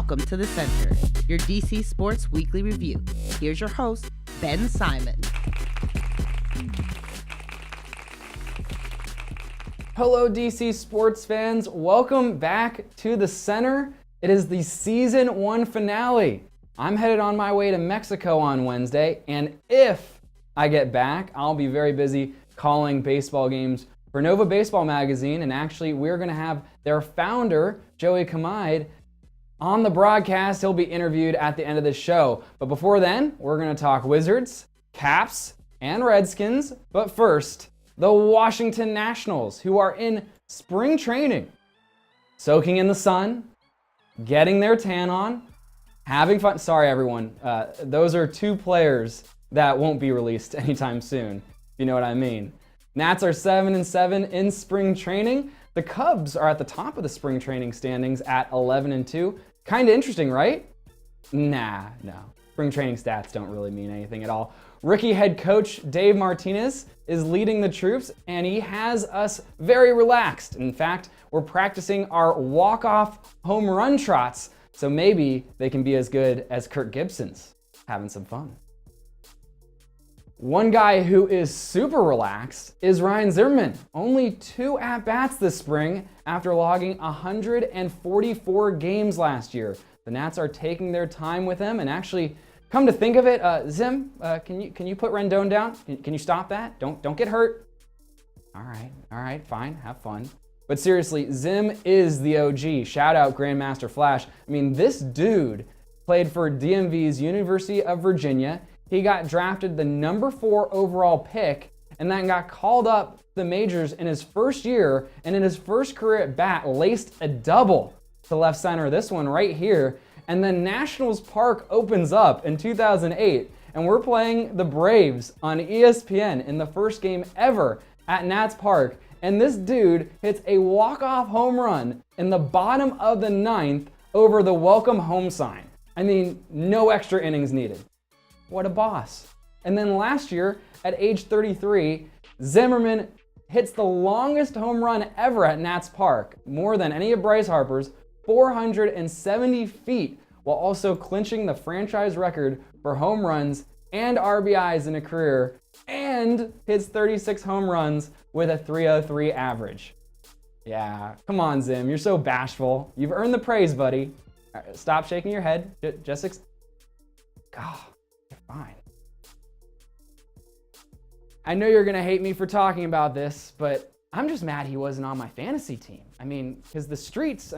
Welcome to The Center, your DC Sports Weekly Review. Here's your host, Ben Simon. Hello, DC sports fans. Welcome back to The Center. It is the Season 1 finale. I'm headed on my way to Mexico on Wednesday, and if I get back, I'll be very busy calling baseball games for Nova Baseball Magazine, and actually we're going to have their founder, Joey Kamide, on the broadcast. He'll be interviewed at the end of the show. But before then, we're going to talk Wizards, Caps, and Redskins. But first, the Washington Nationals, who are in spring training, soaking in the sun, getting their tan on, having fun. Sorry, everyone. Those are two players that won't be released anytime soon, if you know what I mean. Nats are 7-7 in spring training. The Cubs are at the top of the spring training standings at 11-2. Kind of interesting, right? No. Spring training stats don't really mean anything at all. Rookie head coach Dave Martinez is leading the troops, and he has us very relaxed. In fact, we're practicing our walk-off home run trots, so maybe they can be as good as Kirk Gibson's. Having some fun. One guy who is super relaxed is Ryan Zimmerman. Only 2 at-bats this spring after logging 144 games last year. The Nats are taking their time with him, and actually, come to think of it, Zim, can you put Rendon down? Can you stop that? Don't get hurt. All right, fine, have fun. But seriously, Zim is the OG. Shout out Grandmaster Flash. I mean, this dude played for DMV's University of Virginia. He got drafted the number 4 overall pick and then got called up to the majors in his first year, and in his first career at bat laced a double to left center, this one right here. And then Nationals Park opens up in 2008, and we're playing the Braves on ESPN in the first game ever at Nats Park, and this dude hits a walk-off home run in the bottom of the 9th over the welcome home sign. I mean, no extra innings needed. What a boss. And then last year, at age 33, Zimmerman hits the longest home run ever at Nats Park, more than any of Bryce Harper's, 470 feet, while also clinching the franchise record for home runs and RBIs in a career, and hits 36 home runs with a 303 average. Yeah, come on, Zim, you're so bashful. You've earned the praise, buddy. All right, stop shaking your head. God. Fine. I know you're gonna hate me for talking about this, but I'm just mad he wasn't on my fantasy team. I mean, because the streets,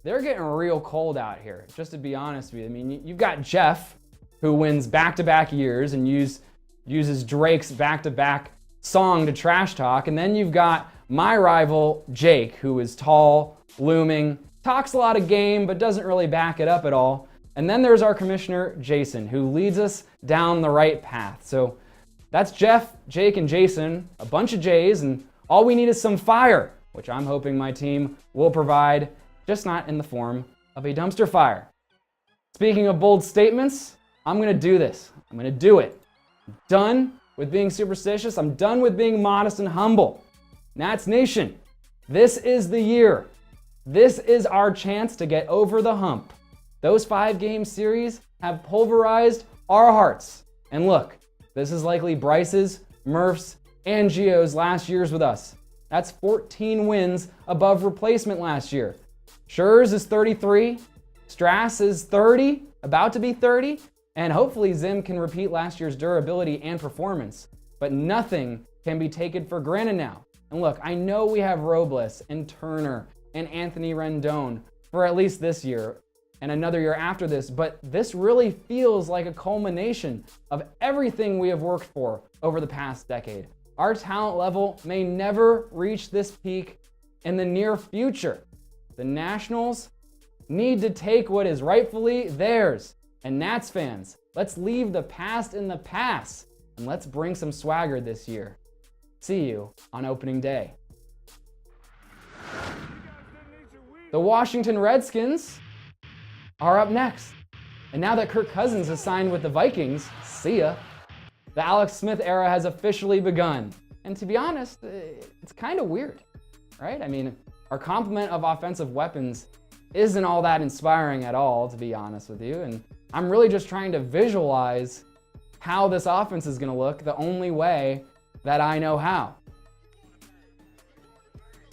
they're getting real cold out here, just to be honest with you. I mean, you've got Jeff, who wins back-to-back years and uses Drake's back-to-back song to trash talk, and then you've got my rival, Jake, who is tall, looming, talks a lot of game, but doesn't really back it up at all. And then there's our commissioner, Jason, who leads us down the right path. So that's Jeff, Jake, and Jason, a bunch of J's, and all we need is some fire, which I'm hoping my team will provide, just not in the form of a dumpster fire. Speaking of bold statements, I'm gonna do this. I'm gonna do it. I'm done with being superstitious. I'm done with being modest and humble. Nats Nation, this is the year. This is our chance to get over the hump. Those 5-game series have pulverized our hearts. And look, this is likely Bryce's, Murph's, and Gio's last years with us. That's 14 wins above replacement last year. Scherz is 33, Strass is 30, about to be 30, and hopefully Zim can repeat last year's durability and performance. But nothing can be taken for granted now. And look, I know we have Robles and Turner and Anthony Rendon for at least this year and another year after this, but this really feels like a culmination of everything we have worked for over the past decade. Our talent level may never reach this peak in the near future. The Nationals need to take what is rightfully theirs. And Nats fans, let's leave the past in the past, and let's bring some swagger this year. See you on opening day. The Washington Redskins are up next. And now that Kirk Cousins has signed with the Vikings, see ya. The Alex Smith era has officially begun. And to be honest, it's kind of weird, right? I mean, our complement of offensive weapons isn't all that inspiring at all, to be honest with you. And I'm really just trying to visualize how this offense is going to look the only way that I know how.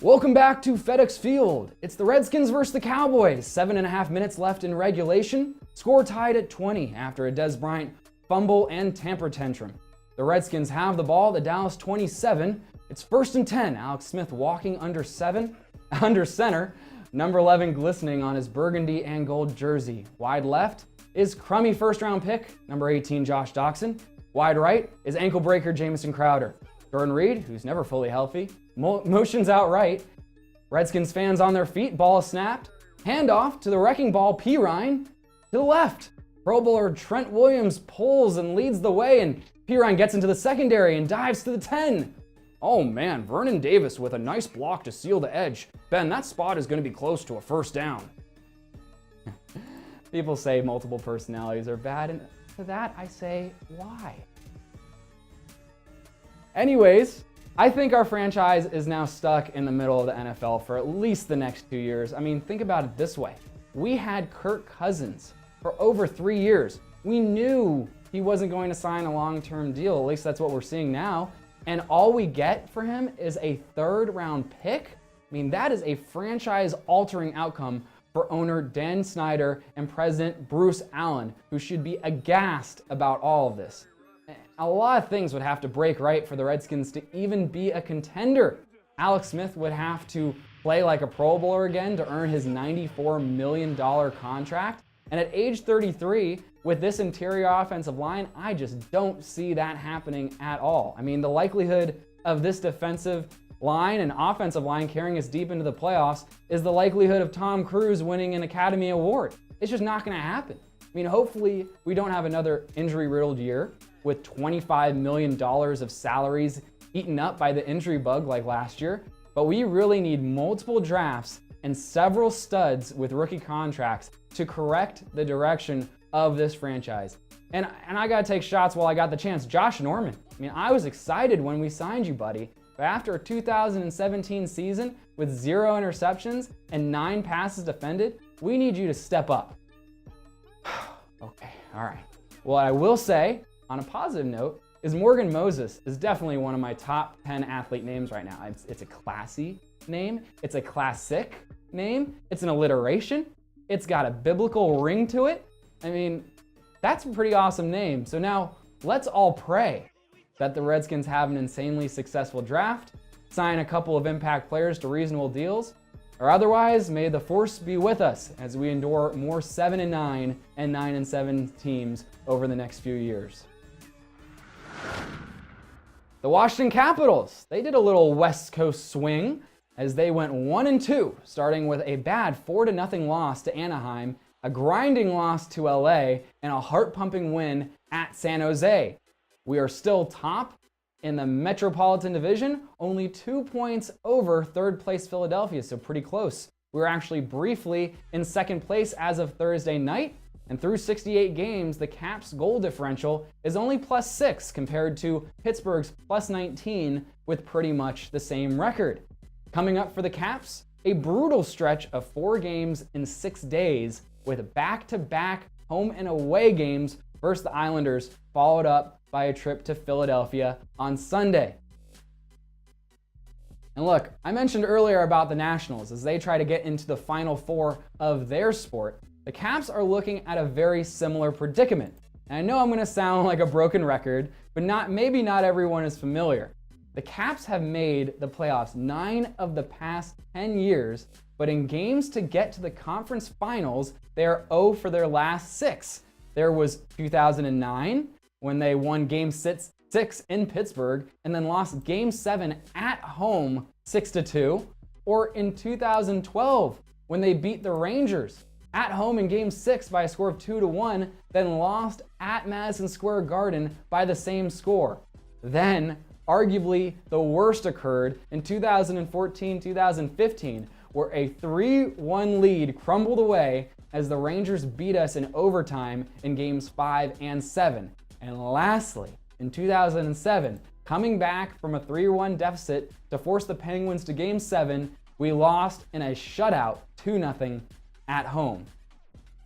Welcome back to FedEx Field. It's the Redskins versus the Cowboys. 7.5 minutes left in regulation. Score tied at 20 after a Des Bryant fumble and temper tantrum. The Redskins have the ball at the Dallas 27. It's 1st and 10. Alex Smith walking under center. Number 11 glistening on his burgundy and gold jersey. Wide left is crummy first-round pick, number 18 Josh Doxson. Wide right is ankle breaker Jamison Crowder. Jordan Reed, who's never fully healthy, motions out right. Redskins fans on their feet, ball is snapped. Handoff to the wrecking ball, P. Ryan to the left. Pro Bowler Trent Williams pulls and leads the way, and P. Ryan gets into the secondary and dives to the 10. Oh man, Vernon Davis with a nice block to seal the edge. Ben, that spot is going to be close to a first down. People say multiple personalities are bad, and to that I say, why? Anyways, I think our franchise is now stuck in the middle of the NFL for at least the next 2 years. I mean, think about it this way. We had Kirk Cousins for over 3 years. We knew he wasn't going to sign a long-term deal, at least that's what we're seeing now. And all we get for him is a 3rd-round pick. I mean, that is a franchise-altering outcome for owner Dan Snyder and president Bruce Allen, who should be aghast about all of this. A lot of things would have to break right for the Redskins to even be a contender. Alex Smith would have to play like a Pro Bowler again to earn his $94 million contract. And at age 33, with this interior offensive line, I just don't see that happening at all. I mean, the likelihood of this defensive line and offensive line carrying us deep into the playoffs is the likelihood of Tom Cruise winning an Academy Award. It's just not going to happen. I mean, hopefully we don't have another injury-riddled year with $25 million of salaries eaten up by the injury bug like last year, but we really need multiple drafts and several studs with rookie contracts to correct the direction of this franchise. And I gotta take shots while I got the chance. Josh Norman, I mean, I was excited when we signed you, buddy, but after a 2017 season with 0 interceptions and 9 passes defended, we need you to step up. Okay, all right. What I will say, on a positive note, is Morgan Moses is definitely one of my top 10 athlete names right now. It's a classy name, it's a classic name, it's an alliteration, it's got a biblical ring to it. I mean, that's a pretty awesome name. So now let's all pray that the Redskins have an insanely successful draft, sign a couple of impact players to reasonable deals, or otherwise may the force be with us as we endure more 7-9 and 9-7 teams over the next few years. The Washington Capitals, they did a little West Coast swing as they went 1-2, starting with a bad 4-0 loss to Anaheim, a grinding loss to LA, and a heart-pumping win at San Jose. We are still top in the Metropolitan Division, only 2 points over 3rd place Philadelphia, so pretty close. We were actually briefly in 2nd place as of Thursday night, and through 68 games, the Caps' goal differential is only +6 compared to Pittsburgh's +19 with pretty much the same record. Coming up for the Caps, a brutal stretch of 4 games in 6 days with back-to-back home and away games versus the Islanders, followed up by a trip to Philadelphia on Sunday. And look, I mentioned earlier about the Nationals as they try to get into the Final Four of their sport. The Caps are looking at a very similar predicament. And I know I'm going to sound like a broken record, but maybe not everyone is familiar. The Caps have made the playoffs 9 of the past 10 years, but in games to get to the conference finals, they are 0 for their last 6. There was 2009 when they won Game 6 in Pittsburgh and then lost Game 7 at home 6-2, or in 2012 when they beat the Rangers at home in Game 6 by a score of 2-1, then lost at Madison Square Garden by the same score. Then, arguably the worst occurred in 2014-2015, where a 3-1 lead crumbled away as the Rangers beat us in overtime in Games 5 and 7. And lastly, in 2007, coming back from a 3-1 deficit to force the Penguins to Game 7, we lost in a shutout 2-0 at home.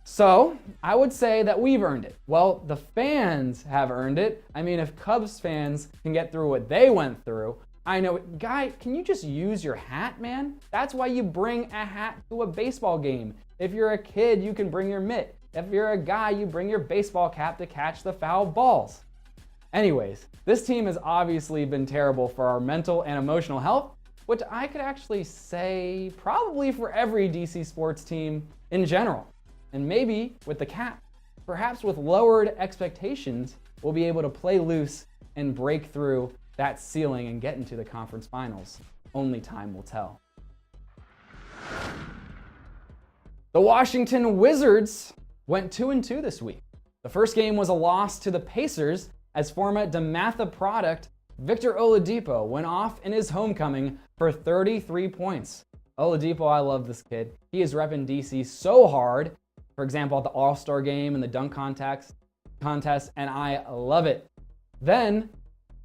So I would say that we've earned it. Well, the fans have earned it. I mean, if Cubs fans can get through what they went through, I know, guy, can you just use your hat, man? That's why you bring a hat to a baseball game. If you're a kid, you can bring your mitt. If you're a guy, you bring your baseball cap to catch the foul balls. Anyways, this team has obviously been terrible for our mental and emotional health, which I could actually say probably for every DC sports team in general. And maybe with the cap, perhaps with lowered expectations, we'll be able to play loose and break through that ceiling and get into the conference finals. Only time will tell. The Washington Wizards went 2-2 this week. The first game was a loss to the Pacers as former DeMatha product Victor Oladipo went off in his homecoming for 33 points. Oladipo, I love this kid. He is repping DC so hard. For example, at the All-Star game and the dunk contest, and I love it. Then,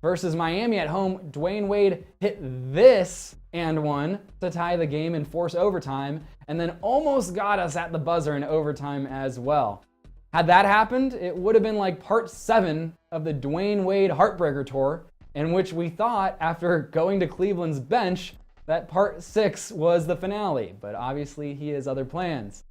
versus Miami at home, Dwayne Wade hit this and one to tie the game and force overtime, and then almost got us at the buzzer in overtime as well. Had that happened, it would have been like part 7 of the Dwayne Wade Heartbreaker Tour, in which we thought, after going to Cleveland's bench, that part 6 was the finale, but obviously he has other plans.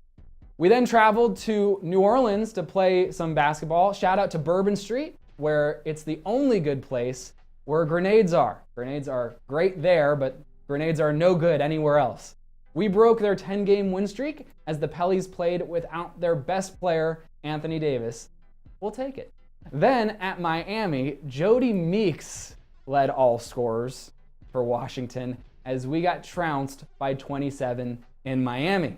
We then traveled to New Orleans to play some basketball. Shout out to Bourbon Street, where it's the only good place where grenades are. Grenades are great there, but grenades are no good anywhere else. We broke their 10-game win streak as the Pellies played without their best player, Anthony Davis. We'll take it. Then at Miami, Jody Meeks led all scorers for Washington as we got trounced by 27 in Miami.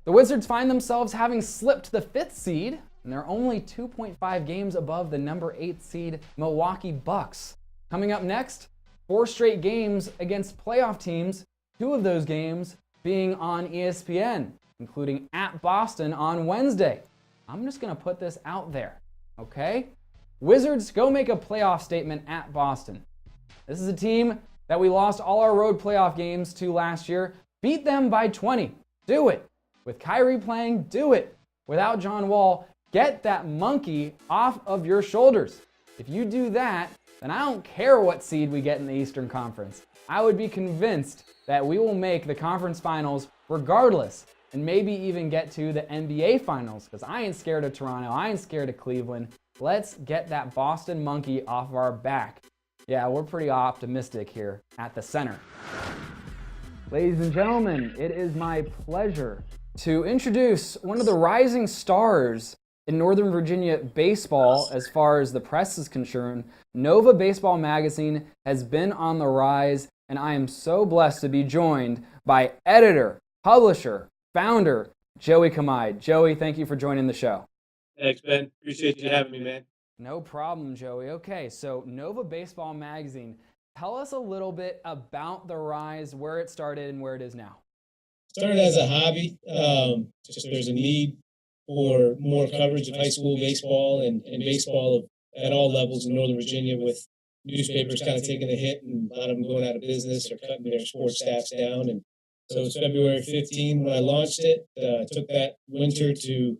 The Wizards find themselves having slipped the 5th seed, and they're only 2.5 games above the number 8 seed Milwaukee Bucks. Coming up next, 4 straight games against playoff teams, 2 of those games being on ESPN, including at Boston on Wednesday. I'm just going to put this out there, okay? Wizards, go make a playoff statement at Boston. This is a team that we lost all our road playoff games to last year. Beat them by 20. Do it. With Kyrie playing, do it. Without John Wall, get that monkey off of your shoulders. If you do that, then I don't care what seed we get in the Eastern Conference. I would be convinced that we will make the conference finals regardless, and maybe even get to the NBA finals, because I ain't scared of Toronto, I ain't scared of Cleveland. Let's get that Boston monkey off of our back. Yeah, we're pretty optimistic here at the center. Ladies and gentlemen, it is my pleasure to introduce one of the rising stars in Northern Virginia baseball as far as the press is concerned. Nova Baseball Magazine has been on the rise, and I am so blessed to be joined by editor, publisher, founder, Joey Kamide. Joey, thank you for joining the show. Thanks, Ben. Appreciate you having me, man. No problem, Joey. Okay, so Nova Baseball Magazine, tell us a little bit about the rise, where it started and where it is now. Started as a hobby. Just there's a need for more coverage of high school baseball and baseball at all levels in Northern Virginia, with newspapers kind of taking a hit and a lot of them going out of business or cutting their sports staffs down. And so it was February 15 when I launched it. Took that winter to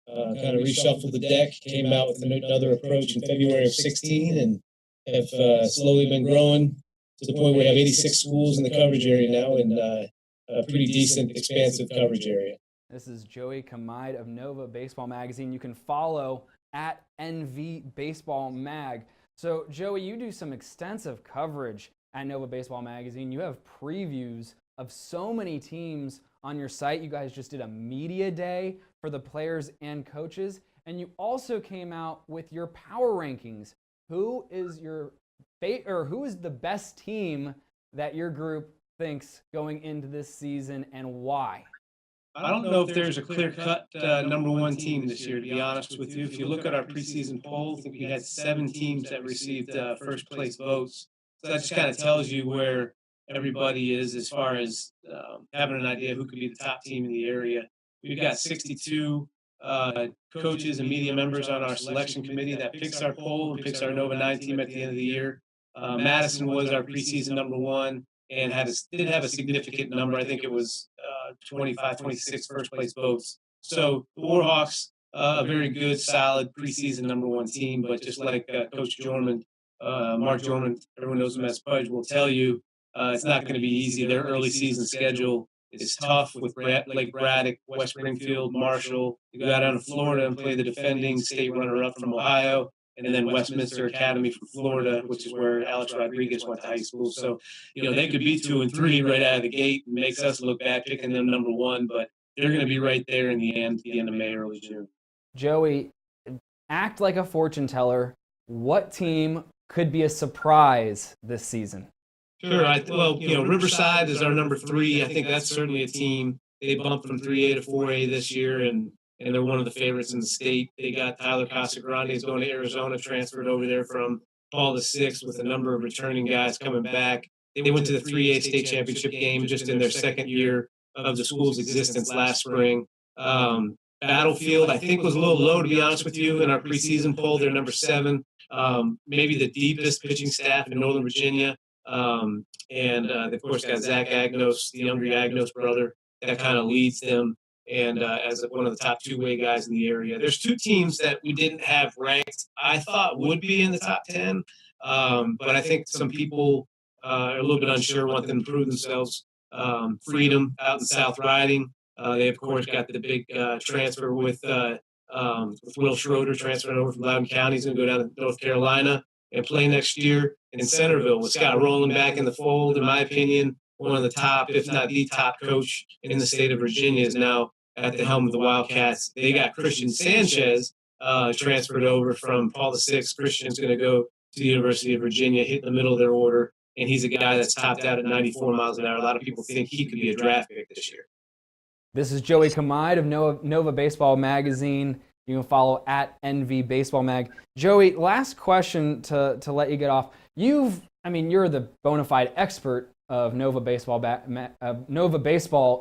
kind of reshuffle the deck, came out with another approach in February of 16, and have slowly been growing to the point where we have 86 schools in the coverage area now, and a pretty decent, expansive coverage area. This is Joey Kamide of Nova Baseball Magazine. You can follow at NV Baseball Mag. So, Joey, you do some extensive coverage at Nova Baseball Magazine. You have previews of so many teams on your site. You guys just did a media day for the players and coaches, and you also came out with your power rankings. Who is who is the best team that your group thinks going into this season, and why? I don't know if there's a clear-cut number one team this year, to be honest with you. If you look at our preseason poll, I think we had 7 teams that received first place votes. So that just kind of tells you where everybody is as far as having an idea who could be the top team in the area. We've got 62 coaches and media members on our selection committee that picks our poll and picks our Nova 9 team at the end of the year. Madison was our preseason number 1. and did have a significant number. I think it was 25, 26 first place votes. So the Warhawks, a very good, solid preseason #1 team, but just like Coach Jorman, Mark Jorman, everyone knows him as Pudge, will tell you, it's not going to be easy. Their early season schedule is tough with Lake Braddock, West Springfield, Marshall. You go down to Florida and play the defending state runner-up from Ohio, and then Westminster Academy from Florida, which is where Alex Rodriguez went to high school. So, they could be 2-3 right out of the gate and makes us look bad picking them #1, but they're going to be right there in the end of May, early June. Joey, act like a fortune teller. What team could be a surprise this season? Sure. Riverside is our #3. I think that's certainly a team. They bumped from 3A to 4A this year, and they're one of the favorites in the state. They got Tyler Casagrande is going to Arizona, transferred over there from Paul VI with a number of returning guys coming back. They went to the 3A state championship game just in their second year of the school's existence last spring. Battlefield, I think, was a little low, to be honest with you, in our preseason poll. They're #7. Maybe the deepest pitching staff in Northern Virginia. They've, of course, got Zach Agnos, the younger Agnos brother, that kind of leads them, and as one of the top two-way guys in the area. There's two teams that we didn't have ranked, I thought would be in the top 10, but I think some people are a little bit unsure, want them to prove themselves. Freedom out in South Riding. They, of course, got the big transfer with Will Schroeder transferring over from Loudoun County. He's going to go down to North Carolina and play next year in Centerville with Scott Rowland back in the fold. In my opinion, one of the top, if not the top coach in the state of Virginia is now at the helm of the Wildcats. They got Christian Sanchez transferred over from Paul VI. Christian's going to go to the University of Virginia, hit in the middle of their order, and he's a guy that's topped out at 94 miles an hour. A lot of people think he could be a draft pick this year. This is Joey Kamide of Nova Baseball Magazine. You can follow at NV Baseball Mag. Joey, last question to let you get off. You're the bona fide expert of Nova Baseball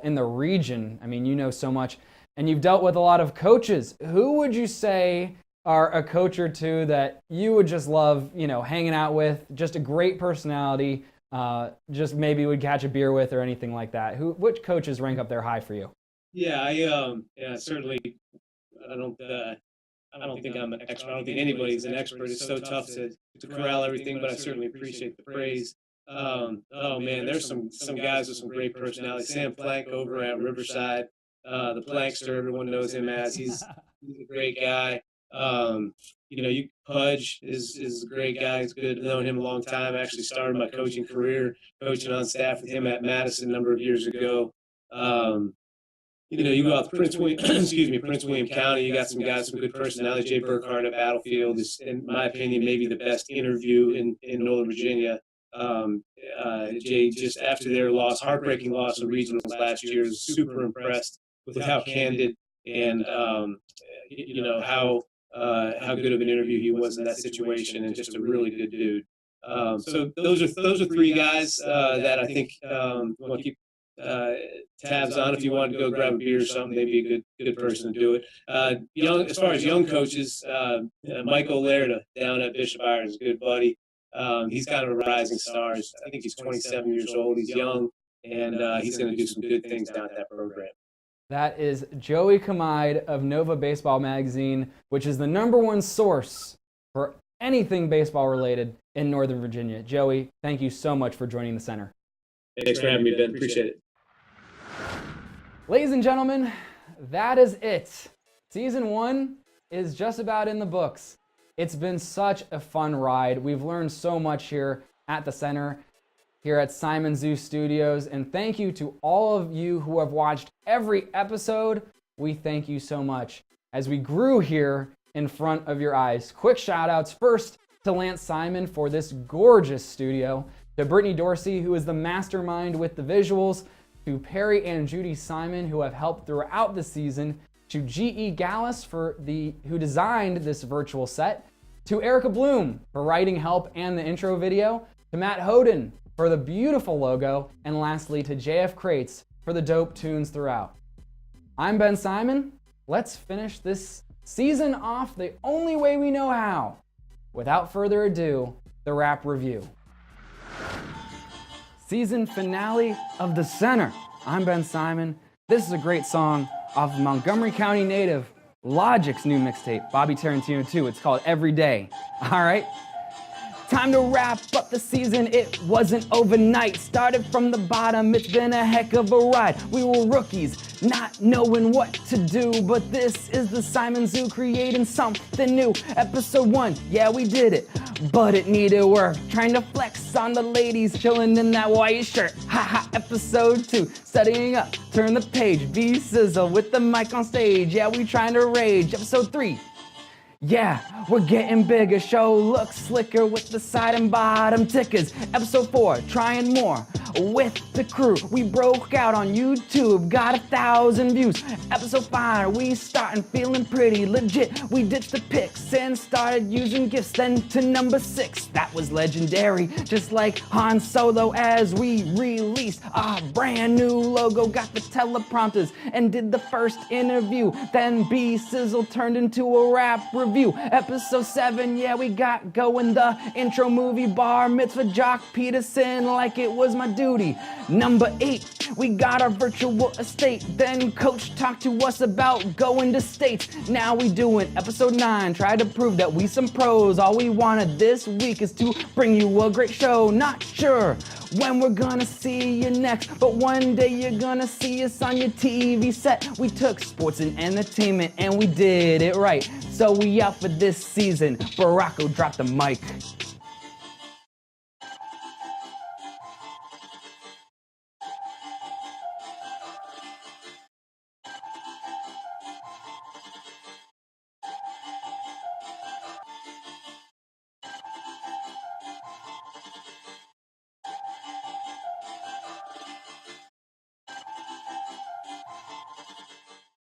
in the region. I mean, you know so much, and you've dealt with a lot of coaches. Who would you say are a coach or two that you would just love, hanging out with? Just a great personality. Just maybe would catch a beer with or anything like that. Which coaches rank up there high for you? Yeah, certainly. I don't think I'm an expert. I don't think anybody's an expert. It's so tough to corral everything, but I certainly appreciate the praise. There's some guys with some great personality. Sam Plank over at Riverside, the Plankster, everyone knows him as. He's a great guy. Pudge is a great guy. It's good. I've known him a long time. I actually started my coaching career coaching on staff with him at Madison a number of years ago. You go out to Prince William County, you got some guys, some good personality. Jay Burkhardt at Battlefield is, in my opinion, maybe the best interview in Northern Virginia. Jay, just after their heartbreaking loss of regionals last year, was super impressed with how candid and how good of an interview he was in that situation, and just a really good dude. So those are three guys that I think want to keep tabs on. If you want to go grab a beer or something, they'd be a good person to do it. As far as young coaches, Michael Lairda down at Bishop Iron is a good buddy. He's kind of a rising star. I think he's 27 years old. He's young, and he's going to do some good things down at that program. That is Joey Kamide of Nova Baseball Magazine, which is the #1 source for anything baseball related in Northern Virginia. Joey, thank you so much for joining the center. Thanks for having me, Ben. Appreciate it. Ladies and gentlemen, that is it. Season 1 is just about in the books. It's been such a fun ride. We've learned so much here at the center, here at Simon Zoo Studios, and thank you to all of you who have watched every episode. We thank you so much as we grew here in front of your eyes. Quick shout outs first to Lance Simon for this gorgeous studio, to Brittany Dorsey, who is the mastermind with the visuals, to Perry and Judy Simon, who have helped throughout the season, to G.E. Gallus who designed this virtual set, to Erica Bloom for writing help and the intro video, to Matt Hoden for the beautiful logo, and lastly to JF Crates for the dope tunes throughout. I'm Ben Simon. Let's finish this season off the only way we know how. Without further ado, the Rap Review. season finale of The Center. I'm Ben Simon. This is a great song off of Montgomery County native Logic's new mixtape, Bobby Tarantino 2. It's called Every Day. All right? Time to wrap up the season, it wasn't overnight. Started from the bottom, it's been a heck of a ride. We were rookies, not knowing what to do, but this is the Simon Zoo creating something new. Episode 1, yeah, we did it, but it needed work. Trying to flex on the ladies, chilling in that white shirt. Haha, episode 2, studying up, turn the page. B-Sizzle with the mic on stage, yeah, we trying to rage. Episode 3, yeah, we're getting bigger. Show looks slicker with the side and bottom tickers. Episode 4, trying more with the crew. We broke out on YouTube, got 1,000 views. Episode 5, we starting feeling pretty legit. We ditched the pics and started using gifts. Then to number 6, that was legendary. Just like Han Solo as we released our brand new logo. Got the teleprompters and did the first interview. Then B-Sizzle turned into a rap review. Episode 7, yeah, we got going the intro movie bar mitzvah Jock Peterson like it was my duty. Number 8, we got our virtual estate. Then coach talked to us about going to states. Now we doing episode 9, try to prove that we some pros. All we wanted this week is to bring you a great show. Not sure when we're gonna see you next, but one day you're gonna see us on your TV set. We took sports and entertainment and we did it right. So we out for this season. Baracko dropped the mic.